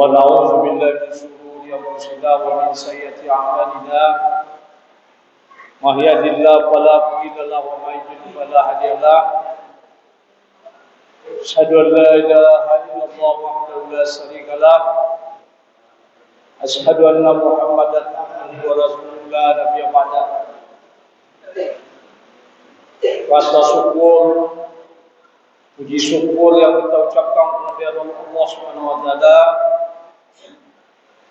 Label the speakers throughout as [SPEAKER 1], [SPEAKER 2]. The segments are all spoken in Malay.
[SPEAKER 1] ونعوذ بالله من شرور أنفسنا ومن سيئات أعمالنا من يهد الله فلا مضل له ومن يضلل فلا هادي له أشهد أن لا إله إلا الله وحده لا شريك له أشهد أن محمدا عبده ورسوله لا نبي بعده. Rasa syukur, puji syukur yang kita ucapkan kepada Allah Subhanahu wa taala,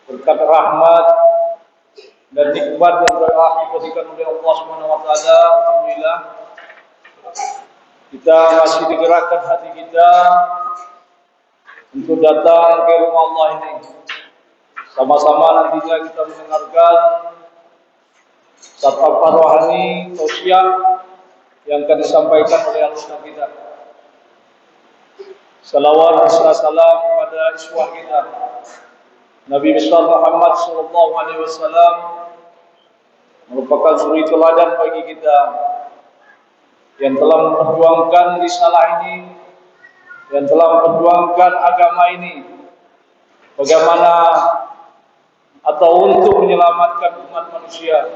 [SPEAKER 1] berkat rahmat dan nikmat yang telah diberikan oleh Allah Subhanahu wa taala. Alhamdulillah kita masih digerakkan hati kita untuk datang ke rumah Allah ini. Sama-sama nantinya kita mendengarkan tatapan rohani tausiah yang akan disampaikan oleh ustaz kita. Salawat dan salam kepada iswah kita Nabi besar Muhammad sallallahu alaihi wasallam, merupakan suri teladan bagi kita yang telah memperjuangkan risalah ini, yang telah memperjuangkan agama ini, bagaimana atau untuk menyelamatkan umat manusia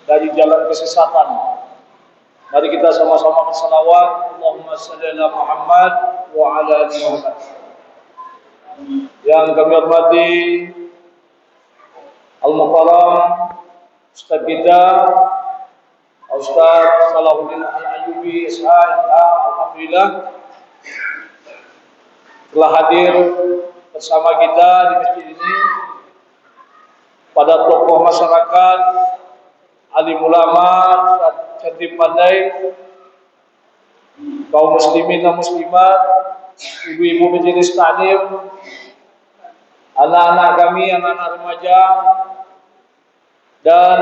[SPEAKER 1] dari jalan kesesatan. Mari kita sama-sama bersalawat. Allahumma shalli ala Muhammad wa ala ali Muhammad. Yang kami hormati Al-Mukarram Ustaz kita Ustaz Salahuddin Al-Ayyubi SH. Alhamdulillah telah hadir bersama kita di masjid ini. Pada tokoh masyarakat, alim ulama, cerdik pandai, kaum muslimin dan muslimat, ibu-ibu majelis taklim, anak-anak kami, anak-anak remaja, dan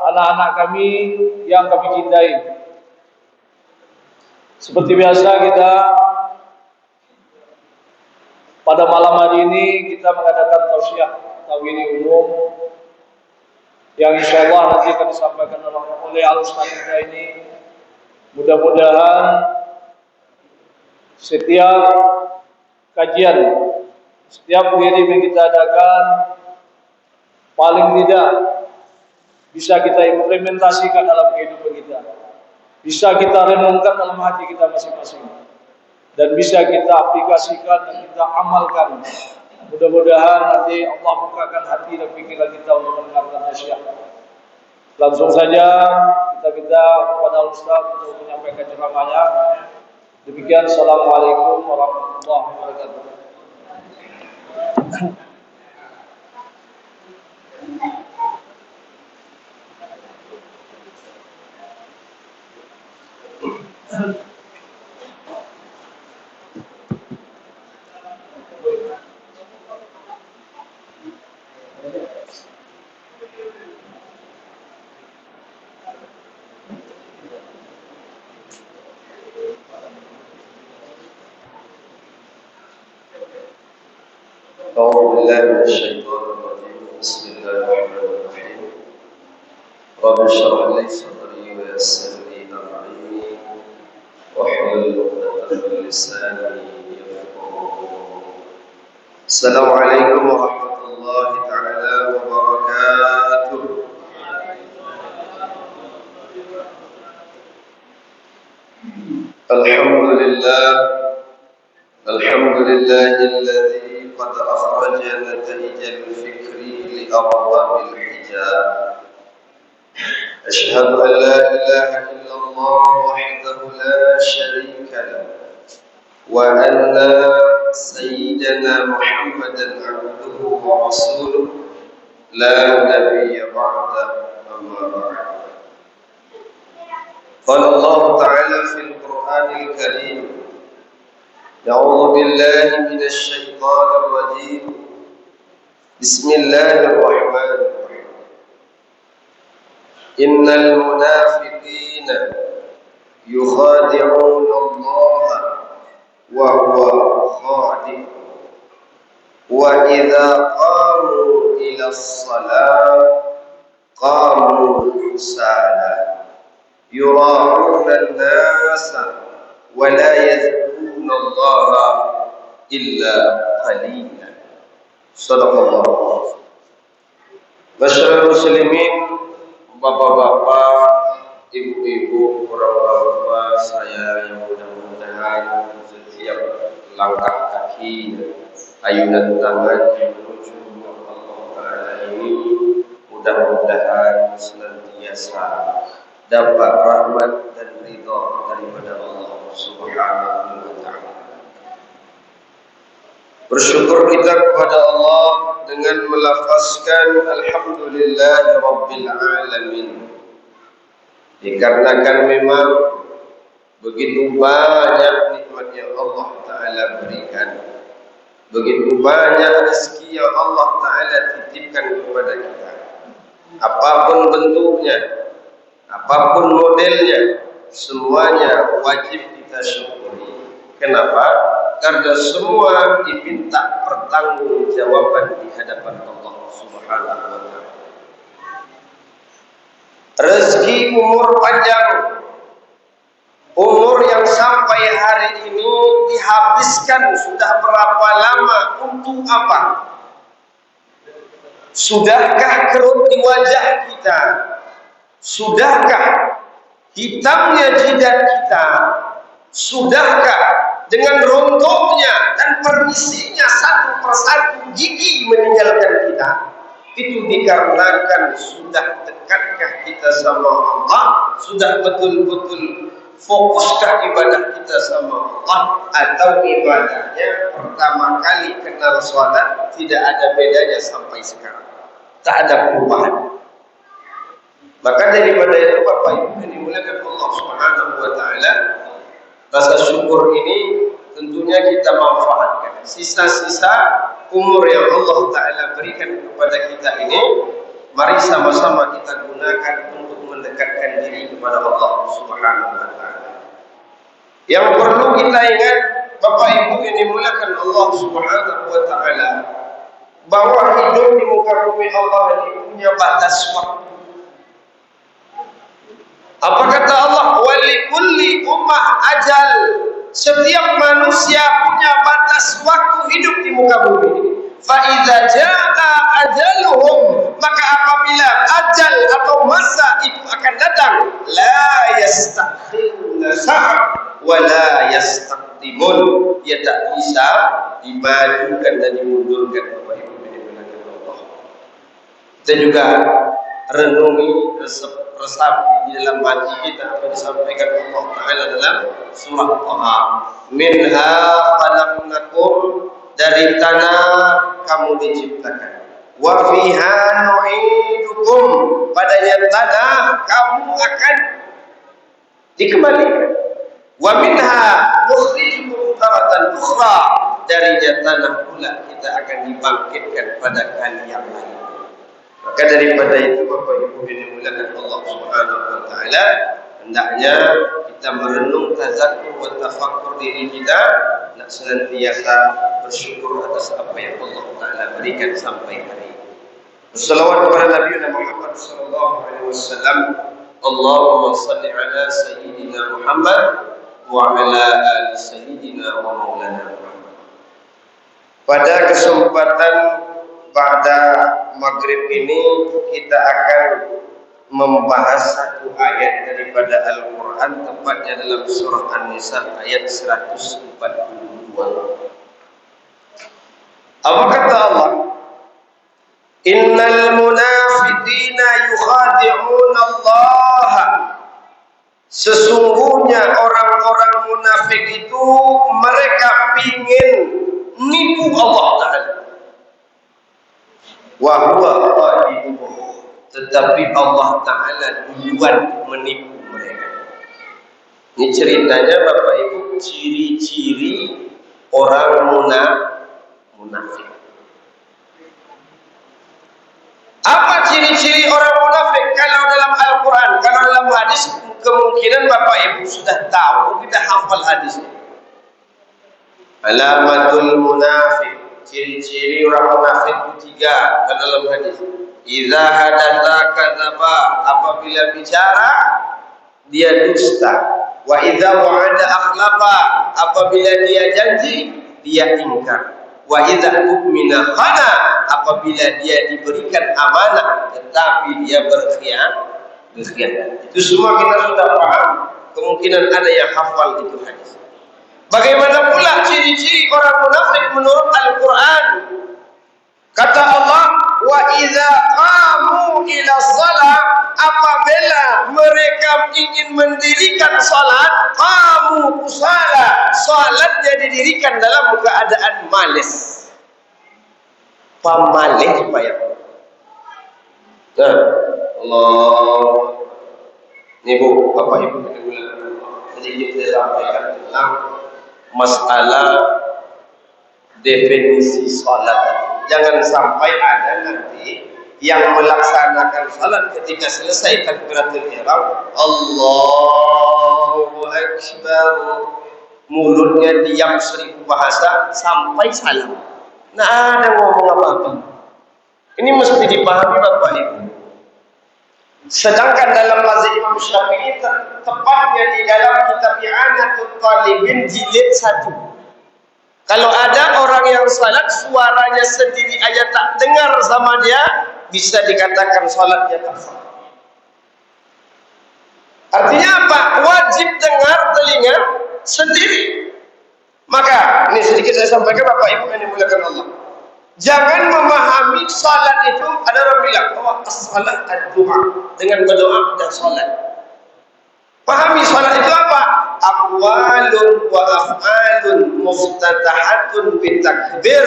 [SPEAKER 1] anak-anak kami yang kami cintai. Seperti biasa kita pada malam hari ini kita mengadakan tausiah tawili umum yang insyaallah nanti akan disampaikan oleh al-ustaz kita ini. Mudah-mudahan setiap kajian, setiap wirid yang kita adakan paling tidak bisa kita implementasikan dalam kehidupan kita, bisa kita renungkan dalam hati kita masing-masing, dan bisa kita aplikasikan dan kita amalkan. Mudah-mudahan nanti Allah bukakan hati dan pikiran kita untuk mendengarkan nasihat. Langsung saja kita kepada Ustaz untuk menyampaikan ceramahnya. Demikian, assalamualaikum warahmatullahi wabarakatuh.
[SPEAKER 2] أعوذ بالله من الشيطان الرجيم. بسم الله الرحمن الرحيم. رب اشرح لي صدري ويسر لي أمري واحلل عقدة من لساني يفقهوا قولي. السلام عليكم ورحمة الله تعالى وبركاته. الحمد لله الذي قد أخرج نتائج الفكر لأبواب الحجاب. أشهد أن لا إله إلا الله وحده لا شريك له، وأن سيدنا محمدا عبده ورسوله لا نبي بعده. أما بعد، قال الله تعالى في القرآن الكريم: أعوذ بالله من الشيطان الرجيم. بسم الله الرحمن الرحيم. إن المنافقين يخادعون الله وهو خادعهم وإذا قاموا إلى الصلاة قاموا كسالى يراعون الناس ولا يذكرون الله إلا قليلا. Sadaqallah. Masyarakat muslimin, bapak-bapak, ibu-ibu, orang-orang tua saya yang mudah-mudahan setiap langkah kaki, ayunan tangan yang menuju Allah Ta'ala ini mudah-mudahan senantiasa dapat rahmat dan ridha daripada Allah Subhanahu wa Ta'ala. Bersyukur kita kepada Allah dengan melafazkan Alhamdulillah Rabbil Alamin. Dikarenakan memang begitu banyak nikmat yang Allah Ta'ala berikan, begitu banyak rezeki yang Allah Ta'ala titipkan kepada kita. Apapun bentuknya, apapun modelnya, semuanya wajib kita syukuri. Kenapa? Karena semua diminta pertanggungjawaban di hadapan Allah Subhanahu wa Ta'ala. Rezeki umur panjang, umur yang sampai hari ini dihabiskan sudah berapa lama untuk apa? Sudahkah kerut di wajah kita? Sudahkah hitamnya jidat kita? Sudahkah dengan rontoknya dan permisinya satu persatu gigi meninggalkan kita? Itu dikarenakan sudah dekatkah kita sama Allah, sudah betul-betul fokuskah ibadah kita sama Allah, atau ibadahnya pertama kali kenal sholat tidak ada bedanya sampai sekarang, tak ada perubahan. Maka daripada itu Bapak Ibu yang dimuliakan Allah Subhanahu wa Ta'ala, rasa syukur ini tentunya kita manfaatkan. Sisa-sisa umur yang Allah Ta'ala berikan kepada kita ini, mari sama-sama kita gunakan untuk mendekatkan diri kepada Allah Subhanahu wa Ta'ala. Yang perlu kita ingat Bapak Ibu yang dimuliakan Allah Subhanahu wa Ta'ala, bahwa hidup di muka bumi Allah ini punya batas waktu. Apa kata Allah? Walikulli ummah ajal. Setiap manusia punya batas waktu hidup di muka bumi. Fa idza jaa ajaluhum, maka apabila ajal atau masa itu akan datang, la yastakhiruna sa'a wa la yastaqdimun. Dia tak bisa dimajukan dan dimundurkan. Bapak Ibu dimuliakan Allah. Kita juga renungi resapi di dalam hati kita apa disampaikan Allah Ta'ala dalam surah Taha. Minha khalaqnakum, dari tanah kamu diciptakan. Wa fiha nu'idukum, padanya tanah kamu akan dikembalikan. Wa minha nukhrijukum taratan ukhra, darinya tanah pula kita akan dibangkitkan pada kali yang lain. Maka daripada itu Bapak Ibu yang dimuliakan Allah Subhanahu wa Ta'ala, hendaknya kita merenung, tazakkur wa tafakkur diri kita, nak senantiasa bersyukur atas apa yang Allah Ta'ala berikan sampai hari ini. Wassalawatu kepada Nabi Muhammad sallallahu alaihi wasallam. Allahumma salli ala sayyidina Muhammad wa ala ali sayyidina wa maulana Muhammad. Pada kesempatan pada maghrib ini kita akan membahas satu ayat daripada Al-Quran, tepatnya dalam surah An-Nisa ayat 142. Apa kata Allah? Innal munafiqina yukhadi'una Allah. Sesungguhnya orang-orang munafik itu mereka ingin nipu Allah Ta'ala. Wa huwa khadi'uhum, tetapi Allah Ta'ala duluan menipu mereka. Ini ceritanya Bapak Ibu, ciri-ciri orang munafik. Apa ciri-ciri orang munafik? Kalau dalam Al-Quran, kalau dalam hadis, kemungkinan Bapak Ibu sudah tahu, kita hafal hadisnya. Alamatul munafik, ciri-ciri orang munafik itu 3 dalam hadis. Idza hadatsa kadzaba, apabila bicara dia dusta. Wa idza wa'ada akhlafa, apabila dia janji dia ingkar. Wa idza tu'mina khana, apabila dia diberikan amanah tetapi dia berkhianat. Itu semua kita sudah paham. Kemungkinan ada yang hafal itu hadis. Bagaimana pula ciri-ciri orang munafik menurut Al-Quran? Kata Allah, wa idza qamu ila shalah, apabila mereka ingin mendirikan salat, qamu kusala, salatnya didirikan dalam keadaan malas. Pemalas supaya Allah. Ini Bu, Bapak Ibu sedikit saya sampaikan tentang masalah definisi salat. Jangan sampai ada nanti yang melaksanakan salat ketika selesai takbiratul ihram, Allahu Akbar, mulutnya diam 1000 bahasa sampai salam. Nah, ada ngomong apa-apa. Ini mesti dipahami Bapak Ibu. Sedangkan dalam mazhab Imam Syafi'i tepatnya di dalam kitab I'anatul Talibin jilid 1. Kalau ada orang yang salat suaranya sendiri aja tak dengar sama dia, bisa dikatakan salatnya tak sah. Artinya apa? Wajib dengar telinga sendiri. Maka ini sedikit saya sampaikan Bapak Ibu yang dimuliakan Allah. Jangan memahami salat itu, ada orang bilang, oh as-salat ad-du'a, dengan berdoa dan salat. Pahami salat itu apa? Aqwalun wa af'alun muftatahatun bitakbir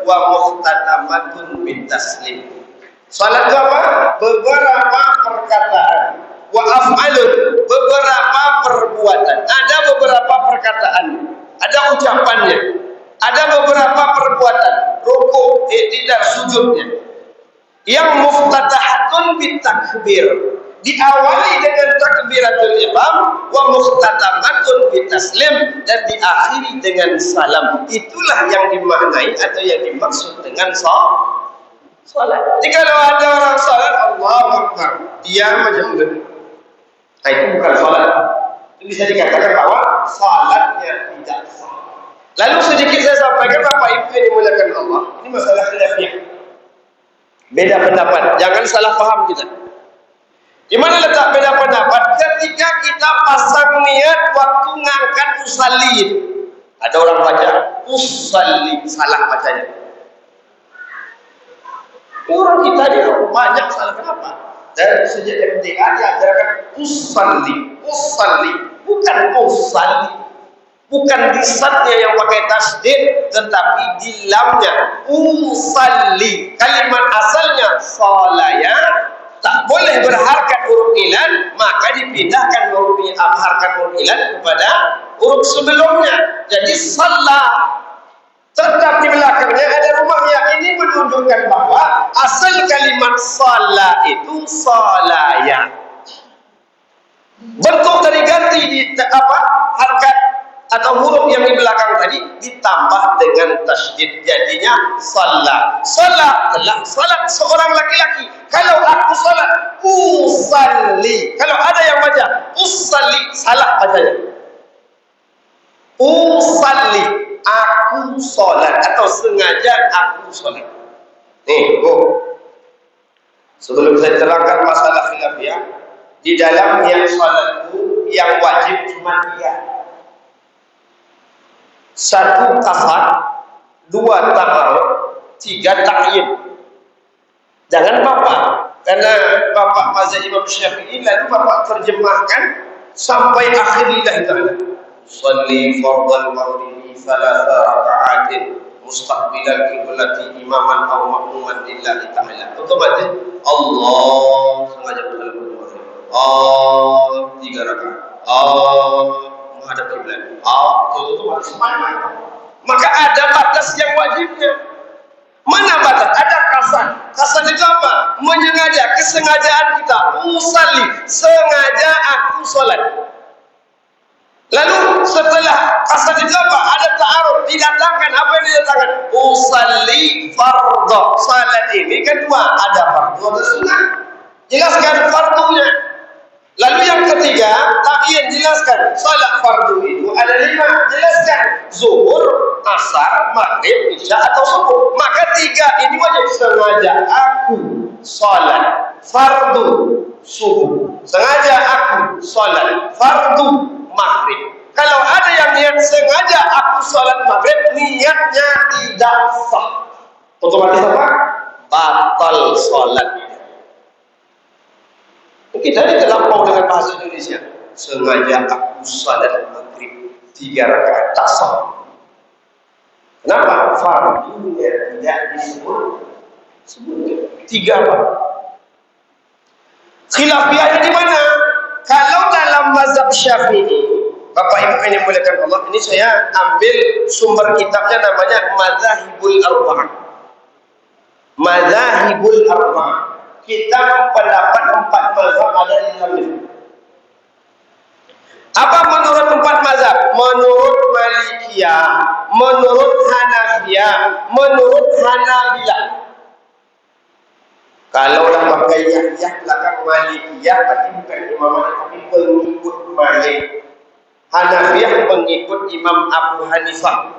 [SPEAKER 2] wa muftatamatun bitaslim. Salat itu apa? Beberapa perkataan. Wa af'alun, beberapa perbuatan. Ada beberapa perkataan, ada ucapannya. Ada beberapa perbuatan, rukuk, i'tidal, sujudnya. Yang muftatahatun bitakbir, diawali dengan takbiratul ihram, wa muftatamatun bitaslim, dan diakhiri dengan salam. Itulah yang dimaknai atau yang dimaksud dengan salat. Jadi kalau ada orang salat Allahu Akbar, diam aja mulut. Nah, itu bukan salat. Itu bisa dikatakan bahwa salatnya tidak sah. Lalu sedikit saya sampaikan Bapak Ibu yang dimuliakan Allah, ini masalah khilafiyah. Beda pendapat, jangan salah paham kita. Di mana letak beda pendapat? Ketika kita pasang niat waktu ngangkat usalli. Ada orang baca usalli, salah bacanya. Orang kita ini banyak salah, kenapa? Dan sejak MTA diajarkan usalli, bukan usalli. Bukan di satnya yang pakai tasdid, tetapi di lamnya usalli. Kalimat asalnya salaya, tak boleh berharkat huruf ilan, maka dipindahkan harkat huruf ilan kepada huruf sebelumnya. Jadi salah. Tetap di belakangnya ada rumahnya. Ini menunjukkan bahwa asal kalimat salah itu salaya. Bentuk tadi ganti di harkat atau huruf yang di belakang tadi ditambah dengan tasydid, jadinya salat. Salat adalah salat seorang laki-laki. Kalau aku salat usalli, kalau ada yang baca usalli, salah bacanya. Usalli, aku salat, atau sengaja aku salat. Nih, sebelum saya terangkan masalah khilafiyah, di dalam yang salat itu yang wajib cuma dia. 1 kafat, 2 ta'aruf, 3 ta'yin. Jangan Bapak, karena Bapak mazhab Imam Syafi'i, lalu Bapak terjemahkan sampai akhir lillahi ta'ala. Shalli fardal maghribi 3 raka'atin mustaqbilal qiblati imaman aw ma'muman lillahi ta'ala. Otomatis Allah sengaja berdoa. 3 rakaat. Menghadap kiblat. Maka ada batas yang wajibnya. Mana batas? Ada kasan. Kasan itu apa? Menyengaja, kesengajaan kita. Usalli, sengaja aku salat. Lalu setelah kasan itu apa? Ada ta'aruf, didatangkan. Apa yang didatangkan? Usalli fardhu. Salat ini kedua, ada fardhu, ada sunnah. Jelaskan fardunya. Lalu yang ketiga, ta'yin, dijelaskan. Salat fardu itu ada 5, jelaskan. Zuhur, asar, maghrib, isya atau subuh. Maka 3 ini wajib. Sengaja aku salat fardu subuh. Sengaja aku salat fardu maghrib. Kalau ada yang niat sengaja aku salat maghrib, niatnya tidak sah. Otomatis apa? Batal salatnya. Kita ini terlampau dengan bahasa Indonesia. Sengaja aku salat maghrib 3 rakaat tak sah. Kenapa? Fardunya tidak disebut. 3 apa? Khilafiyahnya di mana? Kalau dalam mazhab Syafi'i, Bapak Ibu yang dimuliakan Allah, ini saya ambil sumber kitabnya namanya Madzahibul Arba'ah. Madzahibul Arba'ah. Kitab pendapat 4 mazhab ada di dalam ini. Apa menurut 4 mazhab? Menurut Malikiyah, menurut Hanafiyah, menurut Hanabilah. Kalaulah pakai Yahya belakang Malikiyah, berarti bukan Imam Malik tapi pengikut Malik. Hanafiyah pengikut Imam Abu Hanifah.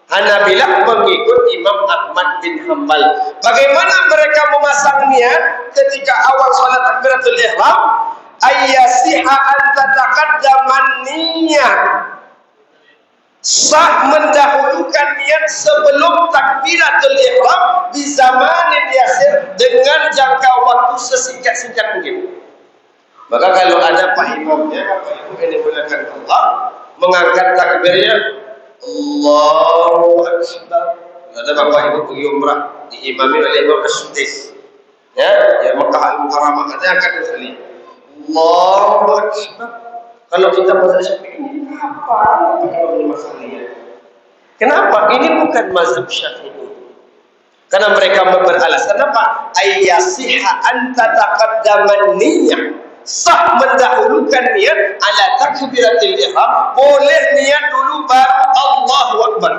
[SPEAKER 2] Hanabilah pengikut Imam Ahmad bin Hanbal. Bagaimana mereka memasang niat ketika awal salat takbiratul ihram? Ayyasiha an tataqaddaman niyyah. Sah mendahulukan niat sebelum takbiratul ihram di zamanin yasir dengan jangka waktu sesingkat-singkat mungkin. Maka kalau ada Pak Imamnya, Bapak Ibu yang dimuliakan Allah, mengangkat takbirnya Allahu Akbar. Ada Bapak Ibu pergi umrah diimami oleh Imam As-Sudais. Ya Mekah Al-Mukarramah, ada yang akan sekali. Allahu Akbar. Kalau kita mazhab Syafi'i, apa ini masalahnya? Kenapa? Ini bukan mazhab Syafi'i. Karena mereka beralasan apa? Ayyasiha an tataqaddaman niyyah. Sah mendahulukan niat ala takbiratul ihram. Boleh niat dulu baru Allahu Akbar.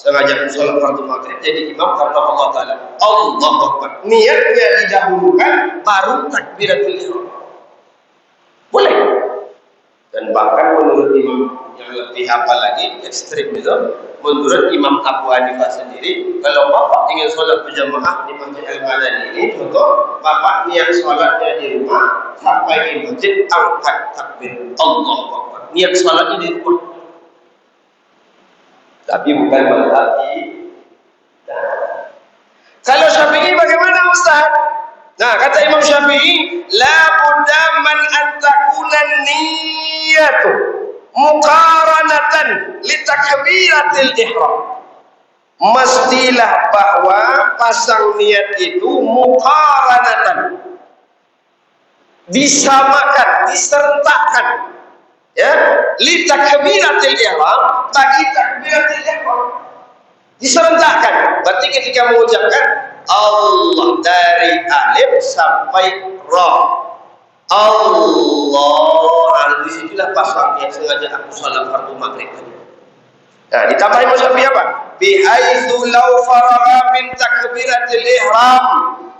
[SPEAKER 2] Sengaja salat fardu maghrib jadi imam karena Allah Taala. Allahu Akbar. Niatnya didahulukan baru takbiratul ihram. Boleh. Dan bahkan menurut imam yang lebih apa lagi ekstrim itu, menurut Imam Abu Hanifah sendiri, kalau bapak ingin sholat berjamaah di Masjid Al-Madani ini, contoh bapak niat sholatnya di rumah, sampai di masjid angkat takbir Allahu Akbar. Niat sholatnya di rumah. Tapi bukan berarti. Kalau Syafi'i bagaimana Ustaz? Nah, kata Imam Syafi'i, la budda man an takuna niyyatu muqaranatan li takbiratil ihram. Mestilah bahwa pasang niat itu muqaranatan, disamakan, diserentakkan, ya, li takbiratil ihram, bagi takbiratil ihram diserentakkan. Berarti ketika mengucapkan Allah dari alif sampai ra, Allah, di situlah pasangnya sengaja aku salat fardu maghrib. Nah, ditambahin Syafi'i apa? Bihaitsu law faragha min takbiratil ihram,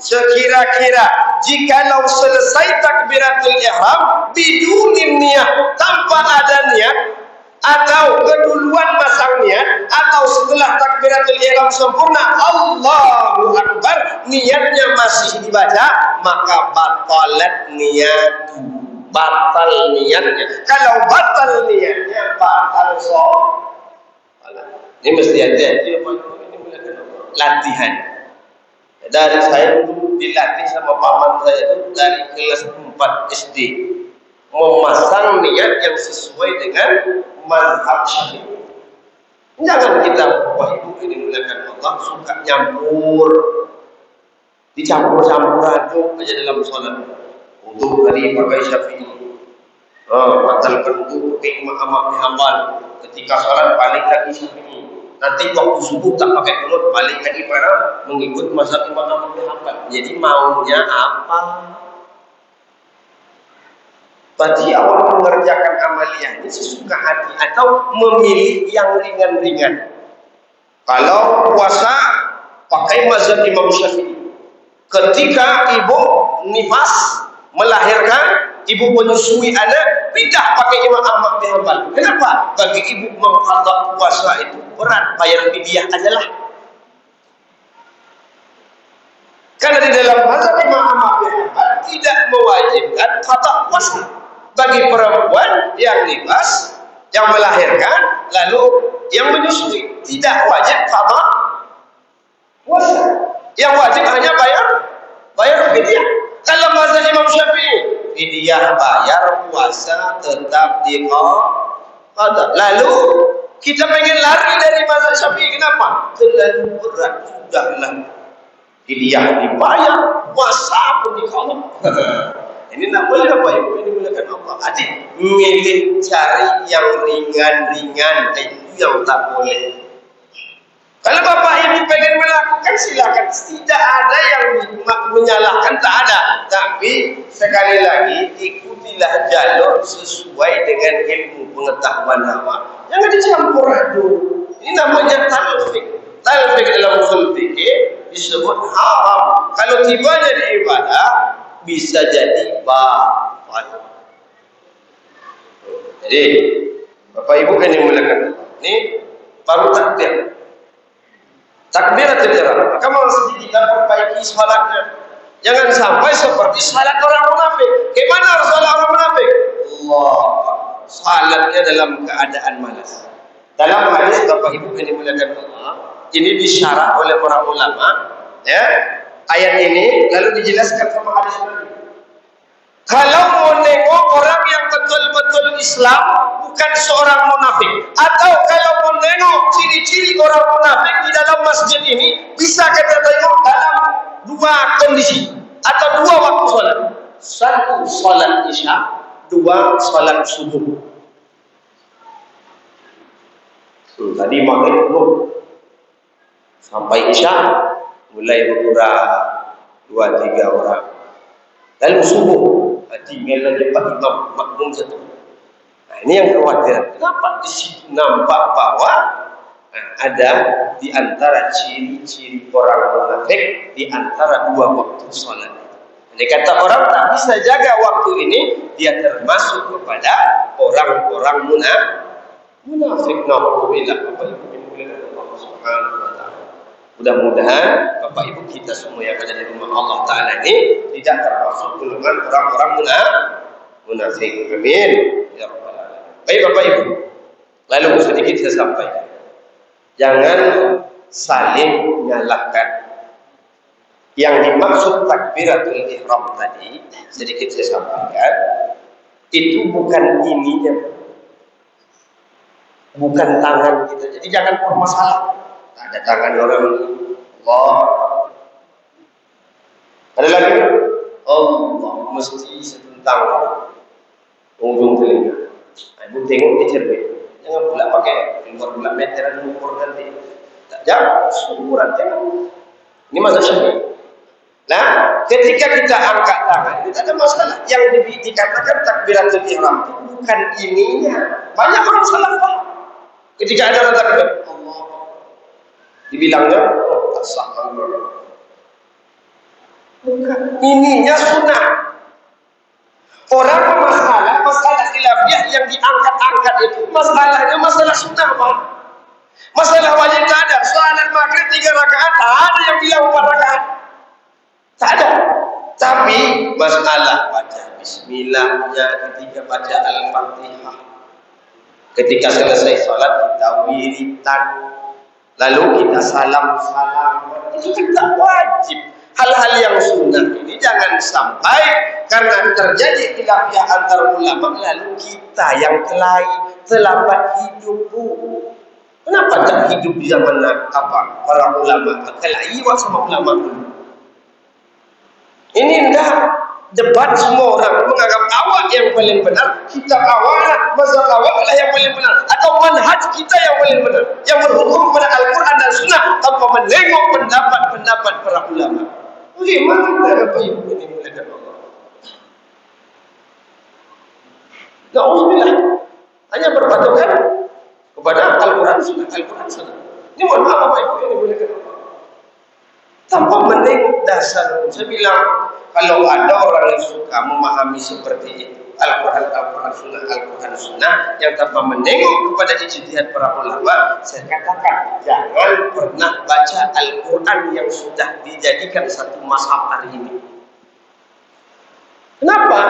[SPEAKER 2] sekira-kira jikalau selesai takbiratul ihram bidunin niat, tanpa ada niat, atau keduluan masang niat, atau setelah takbiratul ihram sempurna Allahu Akbar niatnya masih dibaca, maka batalat niat, batal niatnya. Kalau batal niatnya batal sholat. Ini mesti hati-hati, latihan. Dari saya dulu dilatih sama paman saya itu dari kelas 4 SD, memasang niat yang sesuai dengan mazhab Syafi'i. Jangan kita, Bapak Ibu ini dimuliakan Allah, suka nyampur, dicampur-campur aja dalam sholat. Untuk hari pakai Syafi'i, batalkan untuk pakai Imam Ahmad bin Hanbal. Ketika sholat balik lagi Syafi'i. Nanti waktu subuh tak pakai kunut, balik lagi pada mengikut mazhab Imam Ahmad bin Hanbal. Jadi maunya apa? Berarti awal mengerjakan amaliyah ini sesuka hati atau memilih yang ringan-ringan. Kalau puasa pakai mazhab Imam Syafi'i. Ketika ibu nifas melahirkan ibu menyusui anak, pindah pakai Imam Ahmad bin Hanbal. Kenapa? Bagi ibu mengqadha puasa itu berat, bayar fidyah adalah. Karena di dalam mazhab Imam Ahmad bin Hanbal tidak mewajibkan qadha puasa bagi perempuan yang nifas, yang melahirkan, lalu yang menyusui, tidak wajib qadha puasa. Yang wajib hanya bayar fidyah. Kalau mazhab Imam Syafi'i, fidyah bayar, puasa tetap diqadha. Lalu kita pengen lari dari mazhab Syafi'i, kenapa? Terlalu berat, sudahlah. Fidyah dibayar, puasa pun diqadha. Ini tak boleh Bapak Ibu, ini mulakan Allah. Adik, milih cari yang ringan-ringan, itu yang tak boleh. Kalau Bapak Ibu pengen melakukan, silakan. Tidak ada yang menyalahkan, tak ada. Tapi sekali lagi, ikutilah jalur sesuai dengan ilmu pengetahuan awak. Jangan dicampur aduk. Ini namanya talfik. Talfik dalam usul fikih disebut haram. Kalau tibanya di ibadah, bisa jadi batal. Jadi Bapak Ibu kan yang mulakan ini baru takbir. Takbiratul ihram. Maka mau sedikit perbaiki salatnya. Jangan sampai seperti salat orang munafik. Gimana harus salat orang munafik? Allah, salatnya dalam keadaan malas. Dalam hadis Bapak Ibu yang dimuliakan Allah, ini disyarah oleh para ulama, ya. Ayat ini lalu dijelaskan sama hadis Nabi. Kalau mau nengok orang yang betul-betul Islam, bukan seorang munafik, atau kalau mau nengok ciri-ciri orang munafik di dalam masjid ini, bisa kita tengok dalam dua kondisi atau dua waktu sholat. Satu sholat isya, dua sholat subuh. Tadi maghrib belum, sampai isya mulai berkurang 2-3 orang. Lalu subuh tinggal lagi 4 imam makmum satu. Nah, ini yang khawatir. Kenapa di situ nampak bahwa ada di antara ciri-ciri orang munafik di antara dua waktu sholat. Jadi kata orang tak bisa jaga waktu ini, dia termasuk kepada orang-orang munafik. Nauzubillah. Bapak Ibu dimuliakan Allah Subhanahu wa taala. Mudah-mudahan Bapak Ibu kita semua yang ada di rumah Allah Ta'ala ini tidak termasuk golongan orang-orang munafik. Amin. Ya Rabbal Alamin. Baik Bapak Ibu, lalu sedikit saya sampaikan, jangan saling menyalahkan. Yang dimaksud takbiratul ihram tadi, sedikit saya sampaikan, itu bukan ininya, bukan tangan kita. Jadi jangan permasalahan. Ada tangan orang Allah. Ada lagi Allah mesti setentang ujung telinga. Ibu tengok di cermin. Jangan pula pakai pula meteran ukur nanti. Tak jangan sumuran tengok. Ini mazhab Syafi'i. Nah, ketika kita angkat tangan, itu ada masalah. Yang dikatakan takbiratul ihram bukan ininya. Banyak orang salah paham. Ketika ada orang takbir, Allah dibilangnya sah. Bukan ininya sunnah. Orang masalah khilafiyah yang diangkat-angkat itu masalahnya masalah sunnah, Pak. Masalah wajib tak ada. Salat maghrib 3 rakaat, tak ada yang bilang 4 rakaat. Tak ada. Tapi masalah baca bismillahnya ketika baca Al-Fatihah. Ketika selesai salat kita wiritan. Lalu kita salam-salam. Itu tidak wajib. Hal-hal yang sunnah ini jangan sampai karena terjadi khilafiyah antar ulama lalu kita yang terlambat hidup. Kenapa tak hidup di zaman para ulama? Kelaiwa sama ulama dulu. Ini enggak debat, semua orang menganggap awak yang paling benar, kitab awak, mazhab awak lah yang paling benar, atau manhaj kita yang paling benar, yang berhukum kepada Al-Quran dan Sunnah tanpa menengok pendapat-pendapat para ulama. Bagaimana Bapak Ibu ini melihat Allah? Nauzubillah. Hanya berpatokan kepada Al-Quran Sunnah, Al-Quran Sunnah. Ini mohon maaf Bapak Ibu ini melihat Allah. Tanpa menengok dasar. Saya bilang Kalau ada orang yang suka memahami seperti itu, Al-Quran Sunnah, yang tanpa menengok kepada ijtihad para ulama, saya katakan jangan pernah baca Al-Quran yang sudah dijadikan satu mazhab hari ini. Kenapa?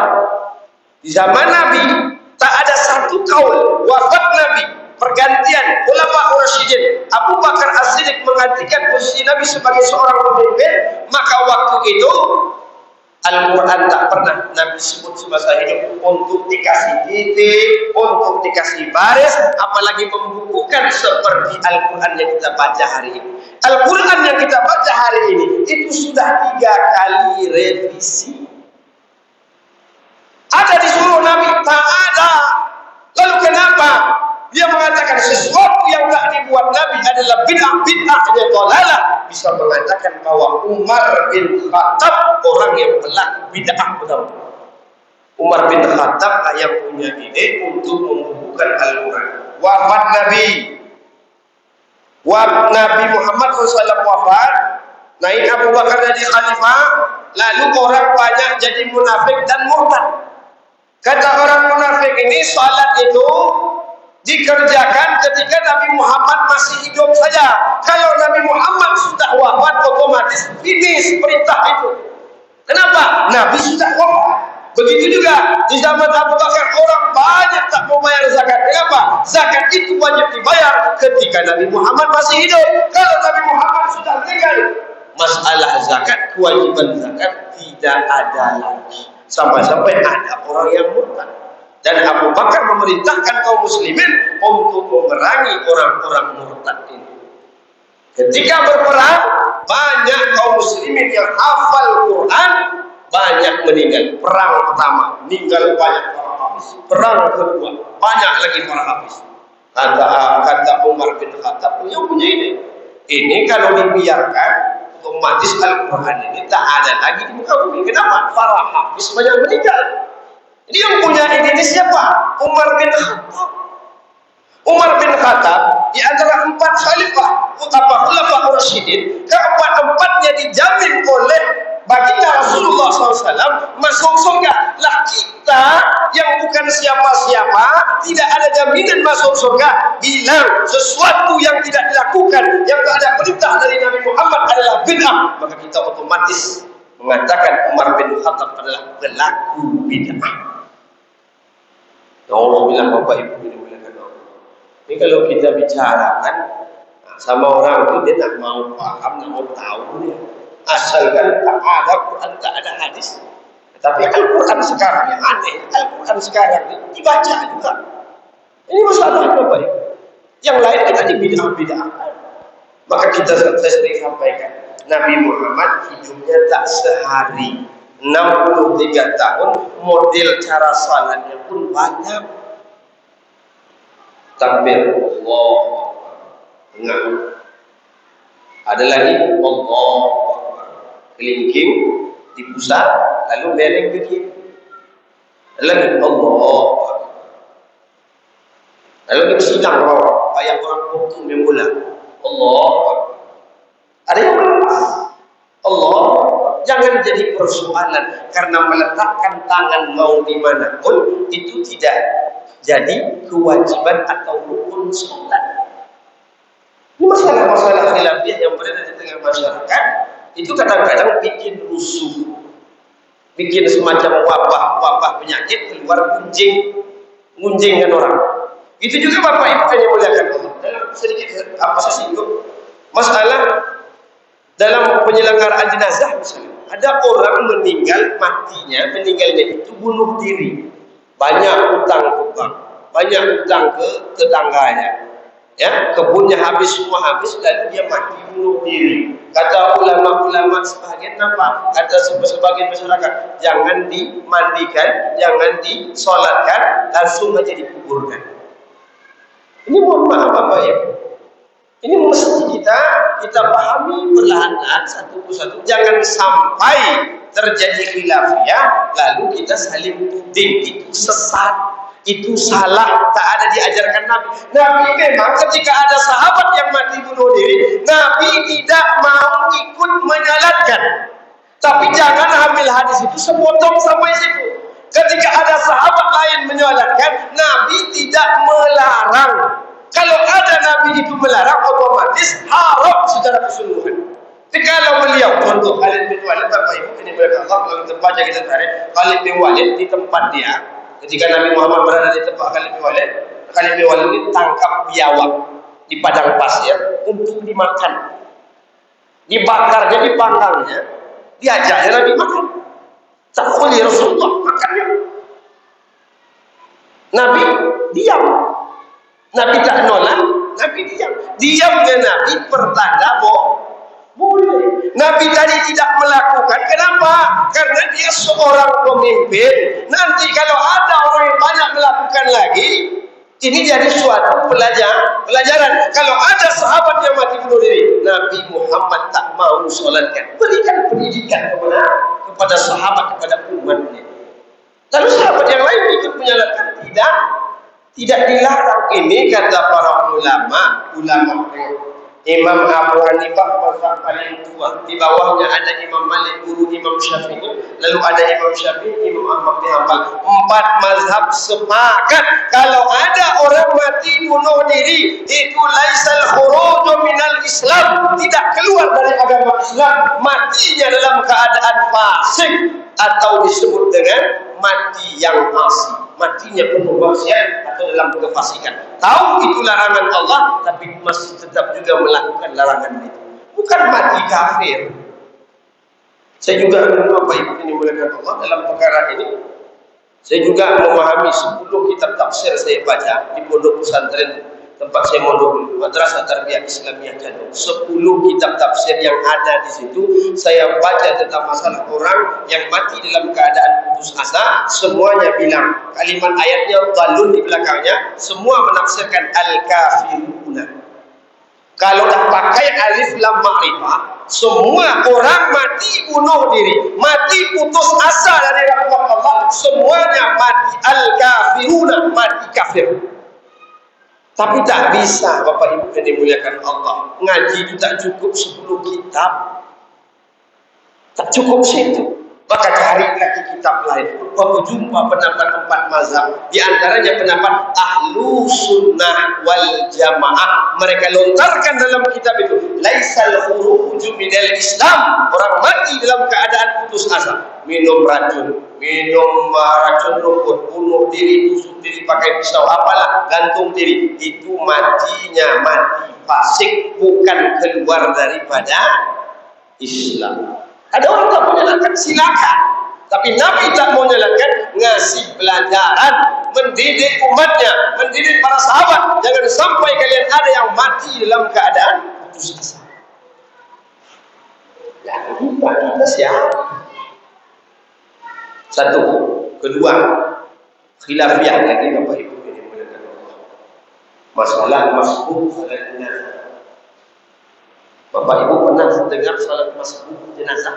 [SPEAKER 2] Di zaman Nabi tak ada satu kaul, wafat Nabi, pergantian Khulafaur Rasyidin, Abu Bakar As-Siddiq menggantikan posisi Nabi sebagai seorang pemimpin, maka waktu itu Al-Quran tak pernah Nabi sebut semasa hidup untuk dikasih titik, untuk dikasih baris, apalagi membukukan seperti Al-Quran yang kita baca hari ini. Al-Quran yang kita baca hari ini itu sudah 3 kali revisi. Ada disuruh Nabi? Tak ada. Lalu kenapa dia mengatakan sesuatu yang tak dibuat Nabi adalah bid'ah-bid'ahnya dhalalah? Bisa mengatakan bahwa Umar bin Khattab orang yang pelaku bid'ah betul. Umar bin Khattab yang punya ide untuk membukukan Al-Quran. Wafat Nabi Muhammad SAW wafat, naik Abu Bakar jadi khalifah, lalu orang banyak jadi munafik dan murtad. Kata orang munafik ini, salat itu dikerjakan ketika Nabi Muhammad masih hidup saja. Kalau Nabi Muhammad sudah wafat, otomatis finish perintah itu. Kenapa? Nabi sudah wafat. Begitu juga di zaman Abu Bakar, orang banyak tak mau bayar zakat. Kenapa? Zakat itu wajib dibayar ketika Nabi Muhammad masih hidup. Kalau Nabi Muhammad sudah meninggal, masalah zakat, kewajiban zakat tidak ada lagi. Sampai-sampai ada orang yang murtad. Dan Abu Bakar memerintahkan kaum muslimin untuk memerangi orang-orang murtad ini. Ketika berperang, banyak kaum muslimin yang hafal Quran banyak meninggal. Perang pertama, meninggal banyak para hafiz. Perang kedua, banyak lagi para hafiz. Kata Umar bin Khattab, beliau punya ide. Ini kalau dibiarkan, otomatis Al-Quran ini tak ada lagi di muka bumi. Kenapa? Para hafiz banyak meninggal. Jadi yang punya ide ini siapa? Umar bin Khattab. Umar bin Khattab di antara 4 khalifah Khulafaur Rasyidin, keempat-empatnya dijamin oleh baginda Rasulullah SAW masuk surga. Lah kita yang bukan siapa-siapa, tidak ada jaminan masuk surga, bilang sesuatu yang tidak dilakukan, yang tak ada perintah dari Nabi Muhammad adalah bid'ah, maka kita otomatis mengatakan Umar bin Khattab adalah pelaku bid'ah. Alhamdulillah Bapak Ibu dimuliakan Allah. Ini kalau kita bicarakan sama orang itu, dia tak mau paham, tak mau tahu dia. Asalkan tak ada Quran, tak ada hadis. Tapi Al-Quran sekarang yang aneh, Al-Quran sekarang dibaca juga. Ini masalah Bapak Ibu. Yang lain kita dibidah-bidah. Maka kita sering sampaikan, Nabi Muhammad hidupnya tak sehari, 63 tahun, model cara salatnya pun banyak. Takbir, Allah, enggak. Ada lagi, Allah, kelingking di pusat, lalu beleng ke kiri. Ada lagi, Allah. Lalu kita sidang orang, ayat orang hukum yang mula, Allah. Ada yang melepas, Allah. Jangan jadi persoalan karena meletakkan tangan mau di mana pun itu tidak jadi kewajiban atau rukun sholat. Ini masalah-masalah khilafiyah yang berada di tengah masyarakat itu kadang-kadang bikin rusuh, bikin semacam wabah penyakit, keluar gunjing kan orang. Itu juga Bapak Ibu yang muliakan Allah. Dalam sedikit saya singgung masalah dalam penyelenggaraan jenazah misalnya. Ada orang meninggalnya itu bunuh diri. Banyak utang ke bank, banyak utang ke tetangganya. Ya, kebunnya habis, semua habis, lalu dia mati bunuh diri. Kata ulama-ulama sebagian apa? Kata sebagian masyarakat, jangan dimandikan, jangan disolatkan, langsung aja dikuburkan. Ini mohon maaf Bapak ya. Ini mesti kita pahami perlahan-lahan satu persatu. Jangan sampai terjadi khilafiyah lalu kita saling tuding itu sesat, itu salah, tak ada diajarkan Nabi. Nabi memang ketika ada sahabat yang mati bunuh diri, Nabi tidak mau ikut menyalatkan. Tapi jangan ambil hadis itu sepotong sampai situ. Ketika ada sahabat lain menyuarakan, Nabi tidak melarang. Kalau ada Nabi itu melarang, otomatis haram secara keseluruhan. Tapi kalau beliau, contoh Khalid bin Walid, Bapak Ibu ini berkata Allah, kalau kita baca kita tarik Khalid bin Walid di tempat dia, ketika Nabi Muhammad berada di tempat Khalid bin Walid ini tangkap biawak di padang pasir untuk dimakan, dibakarnya, dipanggangnya, diajaknya Nabi makan. Tak boleh Rasulullah makannya. Nabi diam. Nabi tak nolak, Nabi diam. Diamnya Nabi pertanda boleh. Nabi tadi tidak melakukan. Kenapa? Karena dia seorang pemimpin. Nanti kalau ada orang yang banyak melakukan lagi, ini jadi suatu pelajaran. Kalau ada sahabat yang mati bunuh diri, Nabi Muhammad tak mau solatkan. Berikan pendidikan kepada sahabat, kepada umatnya. Lalu sahabat yang lain ikut menyalakan, tidak dilarang. Ini kata para ulama. Imam Abu Hanifah mazhab paling tua. Di bawahnya ada Imam Malik, guru Imam Syafi'i. Lalu ada Imam Syafi'i, Imam Ahmad bin Hanbal. 4 mazhab sepakat kalau ada orang mati bunuh diri, itu laisal khuruj minal Islam, tidak keluar dari agama Islam, matinya dalam keadaan fasik atau disebut dengan mati yang asli, matinya penuh maksiat atau dalam kefasikan. Tahu itu larangan Allah, tapi masih tetap juga melakukan larangan itu. Bukan mati kafir. Saya juga Bapak Ibu ini mulakan Allah dalam perkara ini. Saya juga memahami 10 kitab tafsir saya baca di pondok pesantren tempat saya mondok, Madrasah Tarbiyah Islamiyah Jadul. 10 kitab tafsir yang ada di situ saya baca tentang masalah orang yang mati dalam keadaan putus asa. Semuanya bilang kalimat ayatnya dalun di belakangnya, semua menafsirkan al-kafiruna. Kalau dah pakai alif lam ma'rifah, semua orang mati bunuh diri, mati putus asa dari rahmat Allah, semuanya mati al-kafiruna, mati kafir. Tapi tak bisa Bapak Ibu yang dimuliakan Allah. Ngaji itu tak cukup 10 kitab. Tak cukup situ. Maka cari lagi kitab lain. Bapak jumpa pendapat 4 mazhab. Di antaranya pendapat Ahlu Sunnah wal Jamaah. Mereka lontarkan dalam kitab itu, laisal khuruju minal Islam. Orang mati dalam keadaan putus asa. Minum racun rumput, bunuh diri, tusuk diri pakai pisau, apalah, gantung diri, itu matinya mati fasik, bukan keluar daripada Islam. Ada orang tak mau nyalakan, silakan. Tapi Nabi tak mau nyalakan, ngasih pelajaran, mendidik umatnya, mendidik para sahabat. Jangan sampai kalian ada yang mati dalam keadaan putus asa. Ya, kita siapa? Satu, kedua, khilafiyah lagi Bapak Ibu ini mulakan Allah. Masalah masbuk salat jenazah. Bapak Ibu pernah dengar salat masbuk jenazah?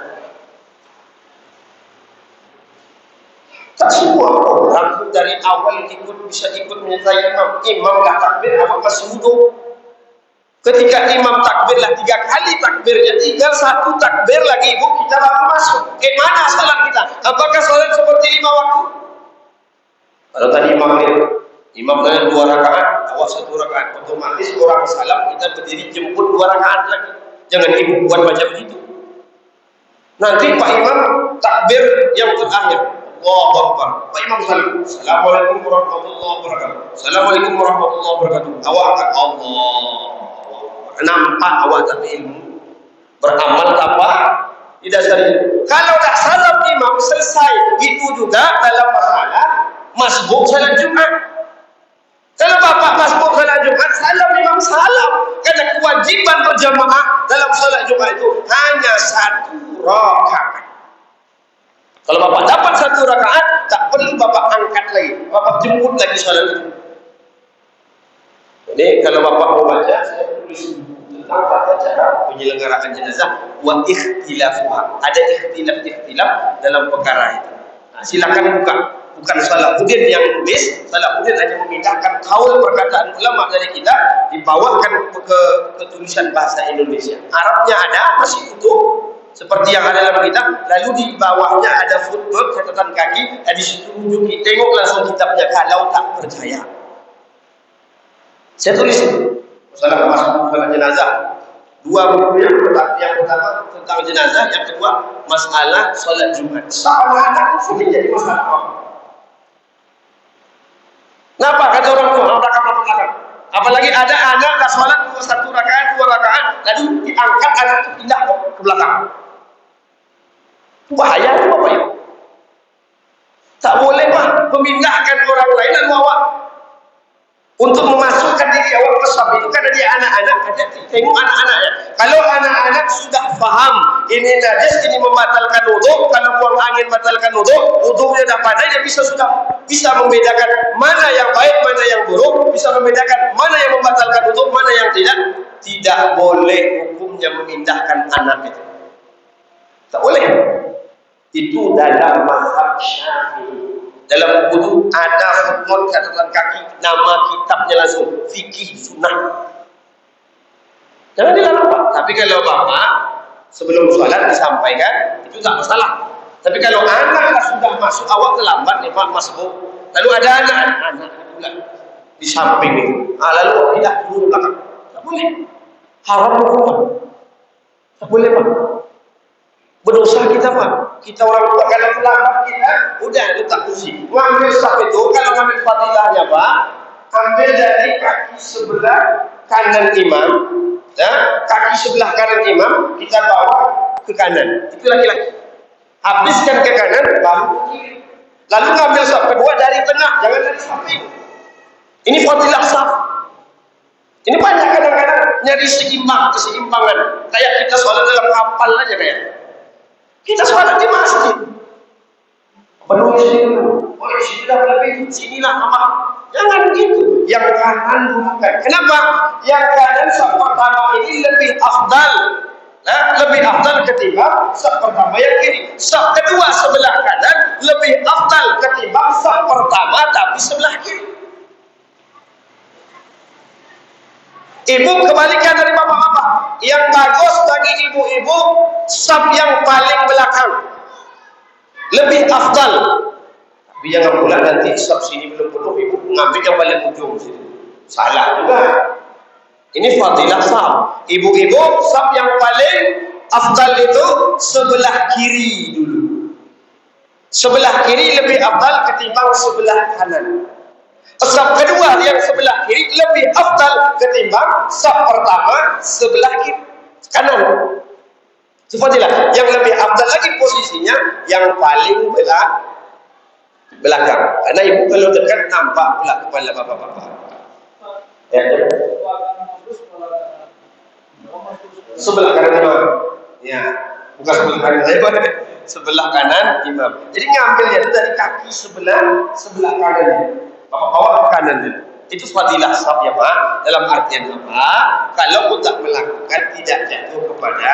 [SPEAKER 2] Tak semua orang dari awal bisa ikut menyertai imam lah takbir apa masbuk. Ketika imam takbirlah 3 kali takbirnya, tinggal 1 takbir lagi ibu kita baru masuk. Mana salat kita? Apakah salat seperti 5 waktu? Kalau tadi imam dengan 2 rakaat, awak 1 rakaat, otomatis orang salam kita berdiri jemput 2 rakaat lagi. Jangan ibu buat macam itu. Nanti Pak Imam takbir yang terakhir, Allahu Akbar. Pak Imam salam, Assalamualaikum warahmatullahi wabarakatuh. Assalamualaikum warahmatullahi wabarakatuh. Awak angkat Allah. Nampak awak tak ilmu, beramal tanpa didasari. Kalau dah salam imam selesai, itu juga dalam masalah masbuk salat Jumat. Kalau bapak masbuk salat Jumat, salam imam salam. Karena kewajiban berjamaah dalam salat Jumat itu hanya 1 rakaat. Kalau bapak dapat 1 rakaat, tak perlu bapak angkat lagi, bapak jemput lagi salat itu. Jadi kalau bapak mau baca, saya tulis tentang tata cara penyelenggaraan jenazah wa ikhtilafuha. Ada ikhtilaf dalam perkara itu. Nah, silakan bukan Salahuddin yang nulis. Salahuddin hanya memindahkan kaul perkataan ulama dari kita, dibawakan ke tulisan bahasa Indonesia. Arabnya ada, masih utuh. seperti yang ada dalam kitab, lalu di bawahnya ada footnote catatan kaki, dan di situ tunjuki, tengok langsung kitabnya kalau tak percaya. Saya tulis masalah masalah jenazah. Dua buku yang pertama tentang jenazah, yang kedua masalah solat Jumat. Sama anak itu jadi masalah apa? Kenapa kata orang tua belakang? Apalagi ada anak tak solat 1 rakaat, 2 rakaat, lalu diangkat anak itu pindah ke belakang. Itu bahaya itu apa ya? Tak boleh Pak memindahkan orang lain lalu awak untuk memasukkan diri awak ke saf itu karena dia anak-anak, tengok anak-anaknya. Kalau anak-anak sudah faham ini najis, ini membatalkan wudu, kalau buang angin membatalkan wudu, wudunya dah pandai, dia sudah bisa membedakan mana yang baik, mana yang buruk, bisa membedakan mana yang membatalkan wudu, mana yang tidak. Tidak boleh hukumnya memindahkan anak itu. Tak boleh. Itu dalam mazhab Syafi'i. Dalam buku ada footnote catatan kaki, nama kitabnya langsung fikih sunnah. Jangan dilarang Pak. Tapi kalau bapak sebelum sholat disampaikan itu tak masalah. Tapi kalau anak sudah masuk awak terlambat nih Pak masuk, lalu ada anak pula di samping itu, lalu tidak turun belakang, tak boleh. Haram hukum. Tak boleh Pak. Berdosa kita Pak. Kita orang tua kalau terlambat kita udah letak kursi. Ngambil saf itu, kalau ngambil fadilahnya Pak, ambil dari kaki sebelah kanan imam, ya, kaki sebelah kanan imam kita bawa ke kanan. Itu laki-laki. Habiskan ke kanan, baru ke kiri. Lalu ngambil saf kedua dari tengah, jangan dari samping. Ini fadilah saf. Ini banyak kadang-kadang nyari keseimbangan. Kayak kita sholat dalam kapal aja kayak. Kita sholat di masjid. Penuh sini dulu. Oh, sinilah lebih, sinilah amat. Jangan gitu. Yang kanan bukan. Kenapa? Yang kanan saf pertama ini lebih afdal. Lebih afdal ketimbang saf pertama yang kiri. Saf kedua sebelah kanan lebih afdal ketimbang saf pertama tapi sebelah kiri. Ibu kebalikan dari bapak-bapak. Yang bagus bagi ibu-ibu saf yang paling belakang. Lebih afdal. Tapi jangan pula nanti saf sini belum penuh, ibu ngambil yang paling ujung sini. Salah juga. Ini fadilah saf. Ibu-ibu saf yang paling afdal itu sebelah kiri dulu. Sebelah kiri lebih afdal ketimbang sebelah kanan. Saf kedua yang sebelah kiri lebih afdal ketimbang saf pertama sebelah kiri kanan. Fadilah. Yang lebih afdal lagi posisinya yang paling belakang. Karena ibu kalau dekat nampak pula kepala bapak-bapak. Ya. Sebelah kanan imam. Ya, bukan sebelah kanan saya, sebelah kanan imam. Jadi ngambilnya itu dari kaki sebelah kanan. Bapak bawa ke kanan dulu. Itu fadilah saf ya Pak. Dalam artian apa? Kalau kita melakukan tidak jatuh kepada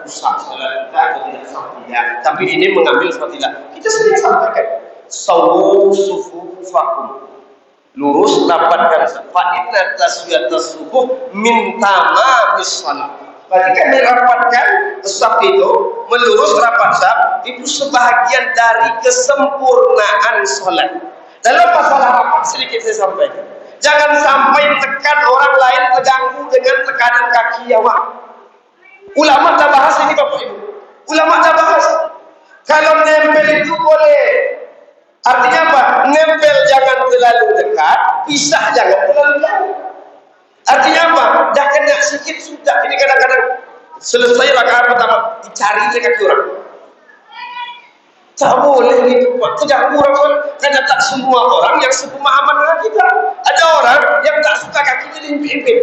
[SPEAKER 2] rusak salat kita atau tidak sah tidak. Tapi ini mengambil fadilah. Kita sering sampaikan. Sawu sufufakum. Lurus rapatkan saf. Fa inna taswiyatas sufuf min tamamis shalah. Berarti kan merapatkan saf itu, melurus rapat saf itu sebahagian dari kesempurnaan salat. Dalam masalah rapat sedikit saya sampaikan. Jangan sampai tekan orang lain terganggu dengan tekanan kaki awak. Ulama tak bahas ini Bapak Ibu. Ulama tak bahas. Kalau nempel itu boleh. Artinya apa? Nempel jangan terlalu dekat, pisah jangan terlalu jauh. Artinya apa? Dah kena sikit sudah. Ini kadang-kadang selesai rakaat pertama dicari dekat orang. Tak boleh gitu Pak. Terganggu orang, karena tak semua orang yang sepemahaman dengan kita. Ada orang yang tak suka kakinya diimpit-impit.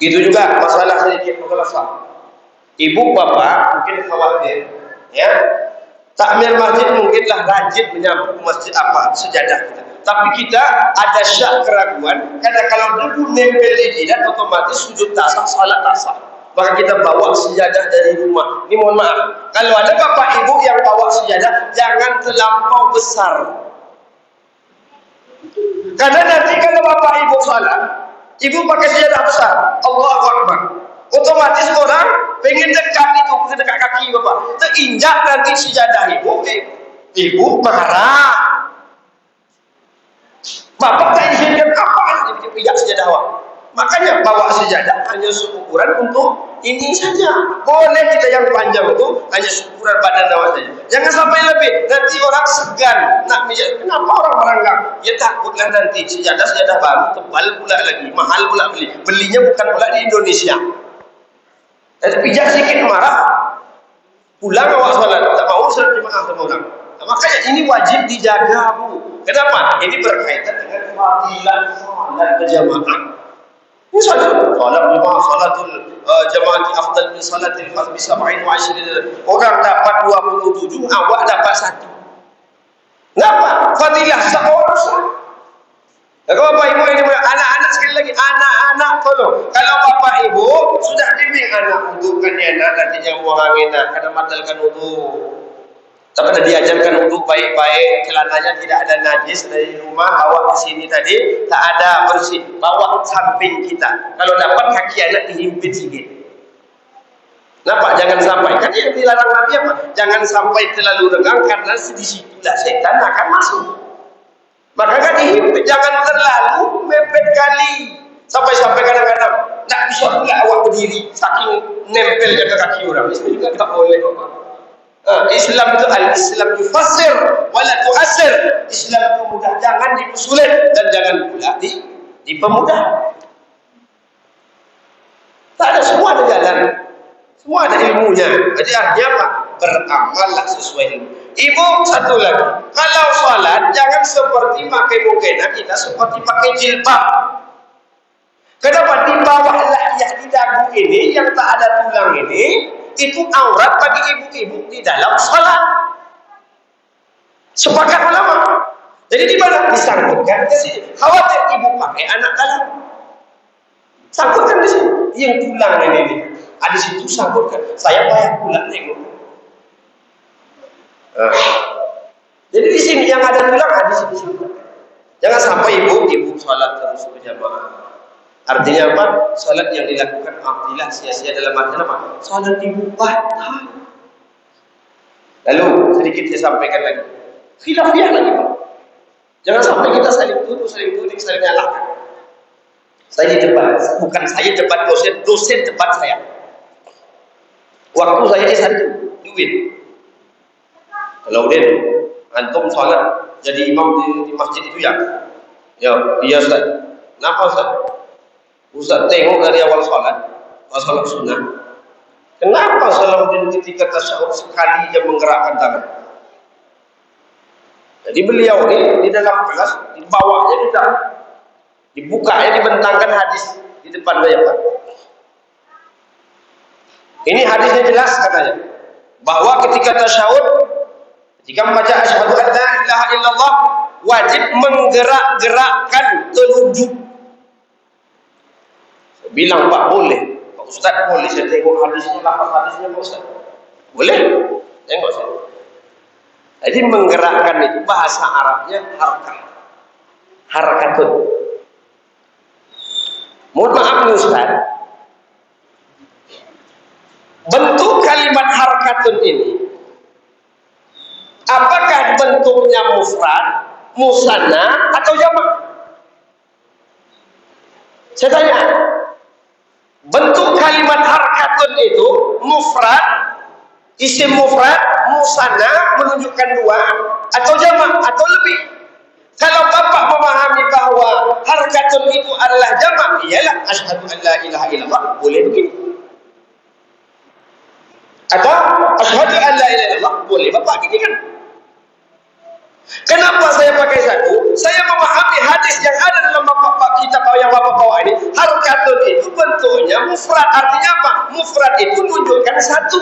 [SPEAKER 2] Itu juga masalah sedikit masalah sah. Ibu bapak mungkin khawatir, ya. Takmir masjid mungkinlah rajin menyambut masjid apa sejadah kita. Tapi kita ada syak keraguan, karena kalau debu nempel di jidat otomatis sujud tak sah, salat tak sah. Maka kita bawa sejadah dari rumah. Ini mohon maaf, kalau ada bapak ibu yang bawa sejadah, jangan terlampau besar. Karena nanti kalau bapak ibu salat, ibu pakai sejadah besar, Allahu Akbar. Otomatis orang pengen dekat itu, ke dekat kaki Bapak. Terinjak nanti sejadah ibu marah. Bapak tak izinkan apa dia pijak sejadah awak. Makanya bawa sejadah hanya seukuran untuk ini saja. Boleh kita yang panjang itu hanya seukuran badan awak saja. Jangan sampai lebih. Nanti orang segan nak pijak. Kenapa orang merangkak? Ya takutlah nanti sejadah baru tebal pula lagi, mahal pula beli. Belinya bukan pula di Indonesia. Jadi pijak sedikit marah. Pulang awak salat, tak mau salat jemaah sama orang. Makanya ini wajib dijaga, Bu. Kenapa? Ini berkaitan dengan fadilah salat berjamaah. Misalnya, salatul jamaah afdal min salatil fardhi 27. Orang dapat 27, awak dapat 1. Kenapa? Fadilah seorang salat. Kalau bapak ibu ini anak-anak sekali lagi, anak-anak tolong. Kalau bapak ibu sudah bimbing anak untuk anak nanti yang buang angin, kadang batalkan wudu. Tapi dah diajarkan untuk baik-baik, celananya tidak ada najis dari rumah, bawa ke sini tadi, tak ada bersih, bawa samping kita. Kalau dapat kaki anak dihimpit sikit. Kenapa? Jangan sampai, kan yang dilarang Nabi apa? Jangan sampai terlalu renggang karena disitulah setan akan masuk. Maka kan dihimpit, jangan terlalu mepet kali. Sampai-sampai kadang-kadang tak bisa pula awak berdiri, saking nempelnya ke kaki orang. Itu juga tak boleh Bapak. Islam itu al-Islam yufassir wala tu'assir. Islam itu mudah, jangan dipersulit dan jangan pula dipermudah. Tak ada, semua ada jalan, semua ada ilmunya. Jadi artinya apa? Beramallah sesuai ilmu. Ibu satu lagi, kalau salat jangan seperti pakai mukena, kita seperti pakai jilbab. Kenapa? Di bawah lahiyah di dagu ini yang tak ada tulang ini, itu aurat bagi ibu-ibu di dalam salat. Sepakat ulama. Jadi di mana? Disangkutkan ke sini. Khawatir ibu pakai anak dalam. Sangkutkan di sini. Yang tulang ini. Ada situ sangkutkan. Saya bayar pula tengok. Jadi di sini yang ada tulang ada di sini. Jangan sampai ibu salat terus berjamaah. Artinya apa? Salat yang dilakukan abdilah sia-sia dalam arti apa? Salat ibu batal. Lalu sedikit saya sampaikan lagi. Khilafiyah lagi Pak. Jangan sampai kita saling tuduh, saling nyalahkan. Saya debat, bukan saya debat dosen debat saya. Waktu saya di sana duit. Kalau Udin, antum salat jadi imam di masjid itu ya? Ya, iya Ustaz. Kenapa Ustaz? Ustaz tengok dari awal salat sunnah. Kenapa Salahuddin ketika tasyahud sekali dia menggerakkan tangan? Jadi beliau ini di dalam kelas dibawanya tidak, dibukanya dibentangkan hadis di depan saya Pak. Ini hadisnya jelas katanya bahwa ketika tasyahud, ketika membaca asyhadu an la ilaha illallah, wajib menggerak-gerakkan telunjuk. Bilang Pak boleh, Pak Ustaz boleh saya tengok hadisnya, lapan hadisnya Pak Ustaz. Boleh, tengok saya. Jadi menggerakkan itu bahasa Arabnya harakatun. Mohon maaf nih Ustaz, bentuk kalimat harakatun ini apakah bentuknya mufrad, musanna atau jamak? Saya tanya. Bentuk kalimat harakatun itu mufrad, isim mufrad, musanna menunjukkan dua, atau jamak atau lebih. Kalau Bapak memahami bahwa harakatun itu adalah jamak, ialah asyhadu an la ilaha illallah, boleh begitu. Atau asyhadu an la ilaha illallah, boleh Bapak gini kan. Kenapa saya pakai satu? Saya memahami hadis yang ada dalam kitab yang Bapak bawa ini. Harakatun itu bentuknya mufrad. Artinya apa? Mufrad itu menunjukkan satu.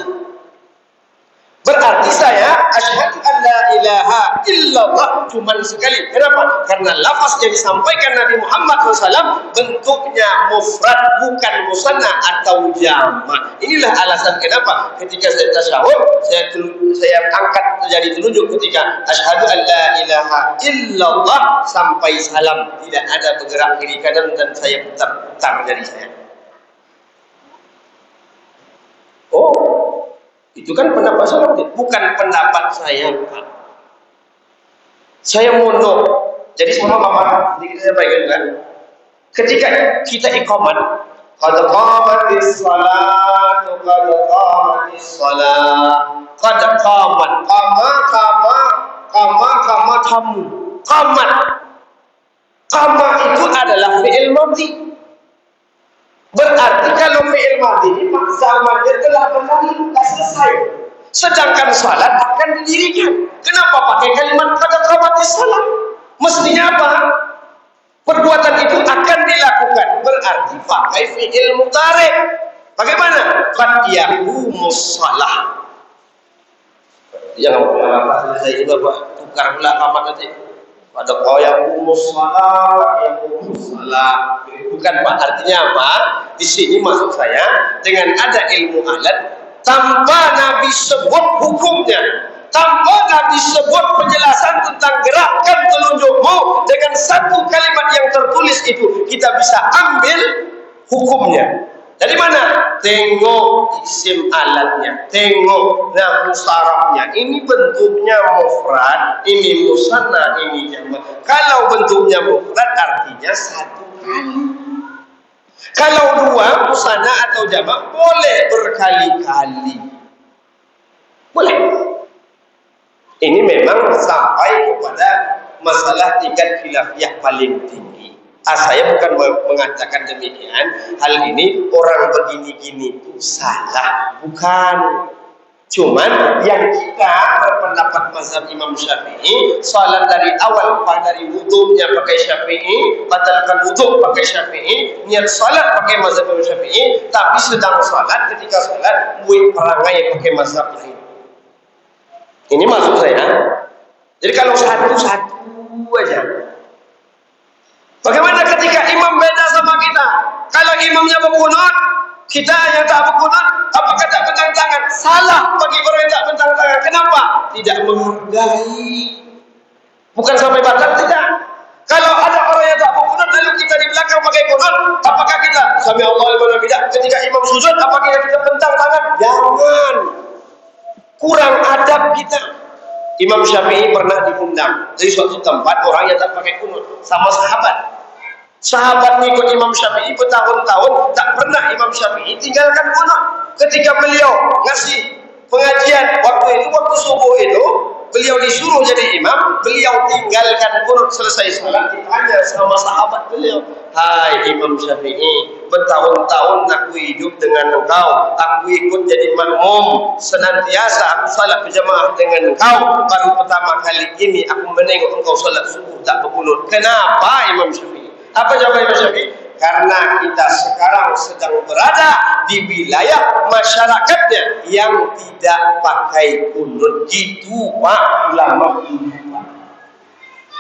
[SPEAKER 2] Berarti saya asyhadu an la ilaha illallah cuma sekali. Kenapa? Karena lafaz yang disampaikan Nabi Muhammad SAW bentuknya mufrad, bukan musanna atau jamak. Inilah alasan kenapa ketika saya tasyahud saya angkat jadi telunjuk ketika asyhadu an la ilaha illallah sampai salam, tidak ada bergerak kiri kanan dan saya putar dari saya. Itu kan pendapat Salahuddin, bukan pendapat saya, Pak. Saya mondok. Jadi sama Bapak, jadi saya sampaikan kan. Ketika kita iqamat, qad qamatis salatu, qad qamatis salat, qad qamat, kamu. Qama itu adalah fi'il madhi. Berarti kalau fi'il madhi ini zamannya telah berlalu, sudah selesai. Sedangkan salat akan didirikan. Kenapa pakai kalimat qad qamatis salat? Mestinya apa? Perbuatan itu akan dilakukan, berarti pakai fi'il mudhari'. Bagaimana? Qad yaqumus shalah. Jangan apa selesai itu Pak, tukar pula qamat nanti. Pada yaqumus shalah. Bukan Pak, artinya apa? Di sini maksud saya dengan ada ilmu alat tanpa Nabi sebut hukumnya. Tanpa Nabi sebut penjelasan tentang gerakan telunjukmu, dengan satu kalimat yang tertulis itu kita bisa ambil hukumnya. Dari mana? Tengok isim alatnya, tengok musarafnya. Ini bentuknya mufrad, ini musanna, ini jamak. Kalau bentuknya mufrad artinya satu kali. Kalau dua musanna atau jamak boleh berkali-kali. Boleh. Ini memang sampai kepada masalah tingkat khilafiyah paling tinggi. Saya bukan mengatakan demikian. Hal ini orang begini-gini itu salah, bukan. Cuman yang kita berpendapat mazhab Imam Syafi'i, salat dari awal dari wudunya pakai Syafi'i, batalkan wudu pakai Syafi'i, niat salat pakai mazhab Imam Syafi'i, tapi sedang salat ketika salat buat perangai pakai mazhab lain. Ini maksud saya. Jadi kalau satu-satu aja. Bagaimana ketika imam beda sama kita? Kalau imamnya berkunut, kita yang tak berkunut, apakah tak bentang tangan? Salah bagi orang yang tak bentang tangan. Kenapa? Tidak menghargai. Bukan sampai batal, tidak. Kalau ada orang yang tak berkunut, lalu kita di belakang pakai kunut, apakah kita sami Allah liman hamidah? Ketika imam sujud, apakah kita bentang tangan? Jangan. Kurang adab kita. Imam Syafi'i pernah diundang dari suatu tempat orang yang tak pakai kunut sama sahabat. Sahabat ngikut Imam Syafi'i bertahun-tahun, tak pernah Imam Syafi'i tinggalkan kunut. Ketika beliau ngasih pengajian waktu subuh itu, beliau disuruh jadi imam, beliau tinggalkan kunut. Selesai salat ditanya sama sahabat beliau, "Hai Imam Syafi'i, bertahun-tahun aku hidup dengan engkau, aku ikut jadi makmum, senantiasa aku salat berjamaah dengan engkau. Baru pertama kali ini aku menengok engkau salat subuh tak berkunut. Kenapa Imam Syafi'i?" Apa jawaban Imam Syafi'i? Karena kita sekarang sedang berada di wilayah masyarakatnya yang tidak pakai kunut. Gitu Pak ulama ini.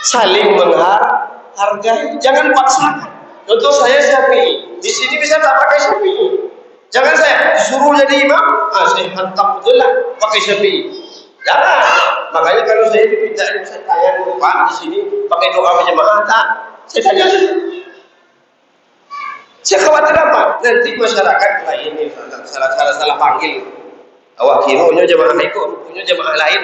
[SPEAKER 2] Saling menghargai, jangan paksakan. Contoh saya Syafi'i, di sini bisa tak pakai Syafi'i. Jangan saya disuruh jadi imam, saya hantam betul lah pakai Syafi'i. Jangan. Makanya kalau saya diminta, saya tanya dulu Pak di sini pakai doa berjamaah tak? Saya tanya dulu. Saya khawatir apa? Nanti masyarakat lain ini salah panggil. Awak kironya jamaah ikut, punya jamaah lain.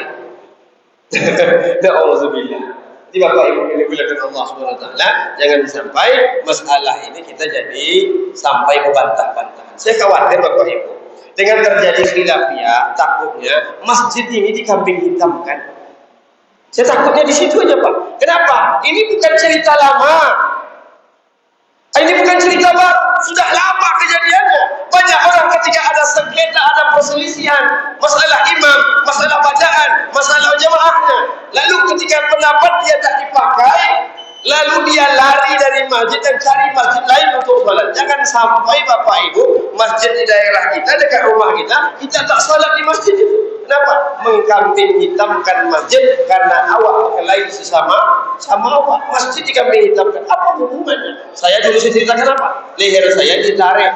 [SPEAKER 2] Na'udzubillah. Jadi Bapak Ibu yang dimuliakan Allah Subhanahu wa taala, jangan sampai masalah ini kita jadi sampai membantah-bantahan. Saya khawatir Bapak Ibu, dengan terjadi khilafiyah, takutnya masjid ini dikambing hitamkan. Saya takutnya di situ aja Pak. Kenapa? Ini bukan cerita lama. Ini bukan cerita baru. Sudah lama kejadiannya. Banyak orang ketika ada sengketa, ada perselisihan, masalah imam, masalah bacaan, masalah jamaahnya. Lalu ketika pendapat dia tak dipakai, lalu dia lari dari masjid dan cari masjid lain untuk salat. Jangan sampai Bapak Ibu, masjid di daerah kita, dekat rumah kita tak salat di masjid itu. Kenapa? Mengkambing hitamkan masjid karena awak berkelahi sesama awak. Masjid dikambing hitamkan. Apa hubungannya? Saya dulu ceritakan apa? Leher saya ditarik.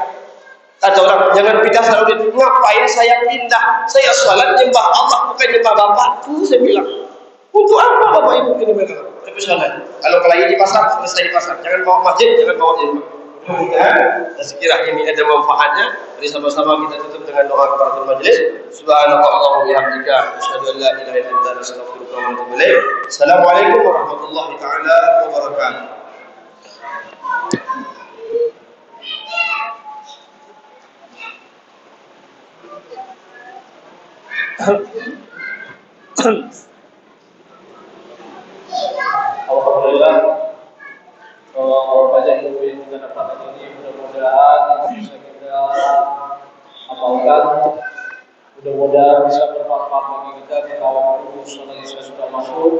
[SPEAKER 2] Kata orang, jangan pindah Salahuddin. Ngapain saya pindah? Saya salat nyembah Allah, bukan nyembah bapakku. Saya bilang, untuk apa Bapak Ibu kena mereka? Tapi salat. Kalau kelahi di pasar, selesai di pasar. Jangan bawa masjid, jangan bawa ilmu. Mudah-mudahan tazkirah ini ada manfaatnya. Mari sama-sama kita tutup dengan doa kafaratul majelis. Subhanakallahumma wa bihamdika asyhadu an la ilaha illa anta astaghfiruka wa atubu ilaik. Assalamualaikum warahmatullahi taala wabarakatuh.
[SPEAKER 1] Alhamdulillah, banyak ilmu yang kita dapatkan ini mudah-mudahan bisa kita amalkan, mudah-mudahan bisa bermanfaat bagi kita. Kita waktu sholat isya sudah masuk.